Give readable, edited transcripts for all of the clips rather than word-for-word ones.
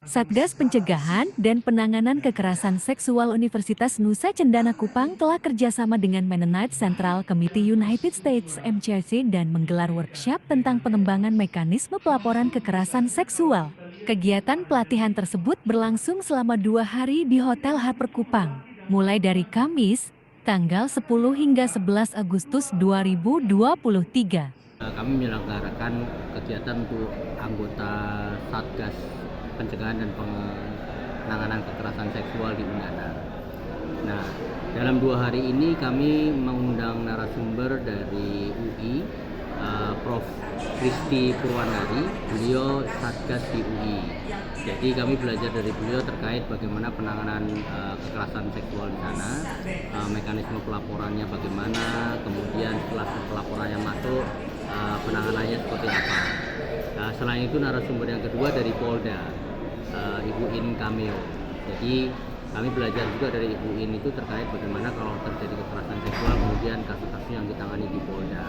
Satgas Pencegahan dan Penanganan Kekerasan Seksual Universitas Nusa Cendana Kupang telah kerjasama dengan Mennonite Central Committee United States (MCC) dan menggelar workshop tentang pengembangan mekanisme pelaporan kekerasan seksual. Kegiatan pelatihan tersebut berlangsung selama 2 hari di Hotel Harper Kupang, mulai dari Kamis, tanggal 10 hingga 11 Agustus 2023. Kami menyelenggarakan kegiatan untuk anggota Satgas Pencegahan dan Penanganan Kekerasan Seksual di Undangan. Nah, dalam 2 hari ini kami mengundang narasumber dari UI, Prof. Kristi Purwanari, beliau Satgas di UI. Jadi kami belajar dari beliau terkait bagaimana penanganan kekerasan seksual di sana, mekanisme pelaporannya bagaimana, kemudian setelah pelaporannya masuk, penanganannya seperti apa. Selain itu narasumber yang kedua dari Polda, Ibu In Cameo. Jadi kami belajar juga dari Ibu In itu terkait bagaimana kalau terjadi kekerasan seksual, kemudian kasus-kasus yang ditangani di Polda.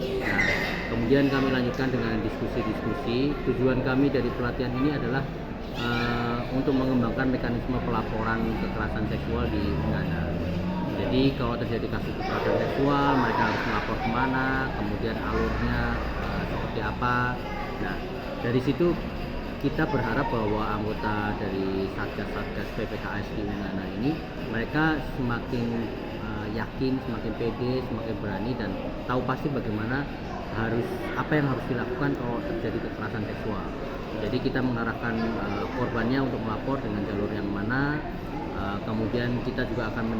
Nah, kemudian kami lanjutkan dengan diskusi-diskusi. Tujuan kami dari pelatihan ini adalah untuk mengembangkan mekanisme pelaporan kekerasan seksual di Undangan. Jadi kalau terjadi kasus kekerasan seksual, mereka harus melapor kemana, kemudian alurnya seperti apa. Nah, dari situ kita berharap bahwa anggota dari Satgas PPKS di Undangan ini, mereka semakin yakin, semakin pede, semakin berani, dan tahu pasti bagaimana apa yang harus dilakukan kalau terjadi kekerasan seksual. Jadi kita mengarahkan korbannya untuk melapor dengan jalur yang mana, kemudian kita juga akan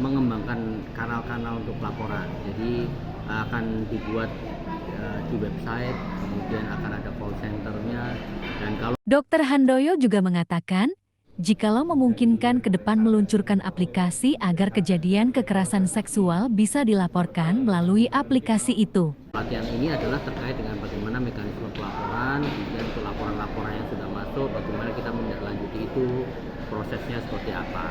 mengembangkan kanal-kanal untuk pelaporan. Jadi akan dibuat di website, kemudian akan ada call centernya, dan kalau Dr. Handoyo juga mengatakan, jikalau memungkinkan ke depan meluncurkan aplikasi agar kejadian kekerasan seksual bisa dilaporkan melalui aplikasi itu. pelatihan ini adalah terkait dengan bagaimana mekanisme pelaporan, kemudian untuk laporan-laporan yang sudah masuk, bagaimana kita menindaklanjuti itu, prosesnya seperti apa.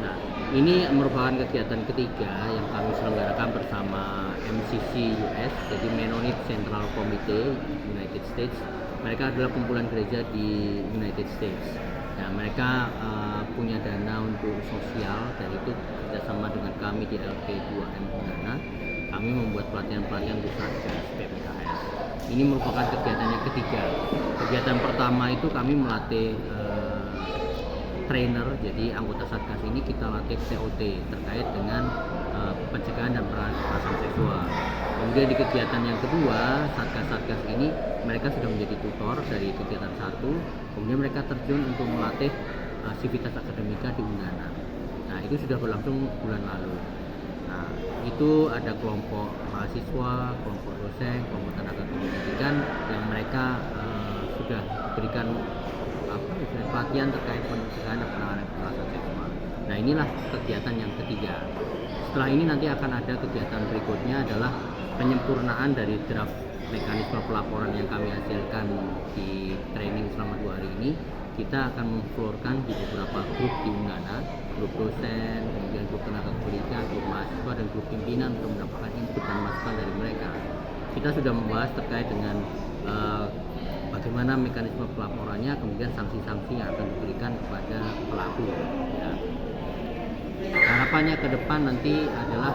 Nah, ini merupakan kegiatan ketiga yang kami selenggarakan bersama MCC US, jadi Mennonite Central Committee United States. Mereka adalah kumpulan gereja di United States. Nah, mereka punya dana untuk sosial, dan itu kerjasama dengan kami di LP2M Undangan. Kami membuat pelatihan-pelatihan untuk Satgas PPKS. Ini merupakan kegiatan yang ketiga. Kegiatan pertama itu kami melatih trainer, jadi anggota Satgas ini kita latih COT terkait dengan pencegahan dan penanganan kekerasan seksual. Kemudian di kegiatan yang kedua, Satgas ini mereka sudah menjadi tutor dari kegiatan 1, kemudian mereka terjun untuk melatih sivitas akademika di Undangan. Nah, itu sudah berlangsung bulan lalu. Nah, itu ada kelompok mahasiswa, kelompok dosen, kelompok tenaga pendidikan yang mereka sudah berikan pelatihan terkait pencegahan dan penanganan kekerasan seksual. Nah, inilah kegiatan yang ketiga. Setelah ini nanti akan ada kegiatan berikutnya adalah penyempurnaan dari draft mekanisme pelaporan yang kami hasilkan di training selama 2 hari ini. Kita akan memflorkan di beberapa grup di Undangan, grup dosen, kemudian grup tenaga pendidikan, grup mahasiswa, dan grup pimpinan untuk mendapatkan input dan masukan dari mereka. Kita sudah membahas terkait dengan bagaimana mekanisme pelaporannya, kemudian sanksi-sanksi yang akan diberikan kepada pelaku. Ya. Harapannya ke depan nanti adalah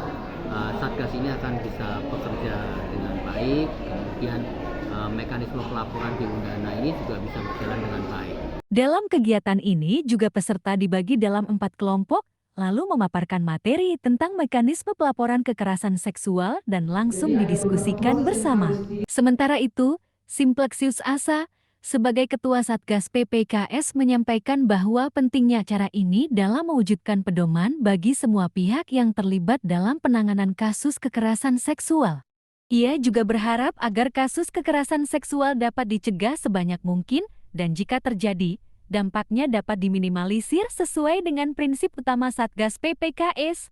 Satgas ini akan bisa bekerja dengan baik, kemudian mekanisme pelaporan di Undangan ini juga bisa berjalan dengan baik. Dalam kegiatan ini juga peserta dibagi dalam 4 kelompok, lalu memaparkan materi tentang mekanisme pelaporan kekerasan seksual dan langsung didiskusikan bersama. Sementara itu, Simplexius Asa, sebagai Ketua Satgas PPKS menyampaikan bahwa pentingnya acara ini dalam mewujudkan pedoman bagi semua pihak yang terlibat dalam penanganan kasus kekerasan seksual. Ia juga berharap agar kasus kekerasan seksual dapat dicegah sebanyak mungkin, dan jika terjadi, dampaknya dapat diminimalisir sesuai dengan prinsip utama Satgas PPKS,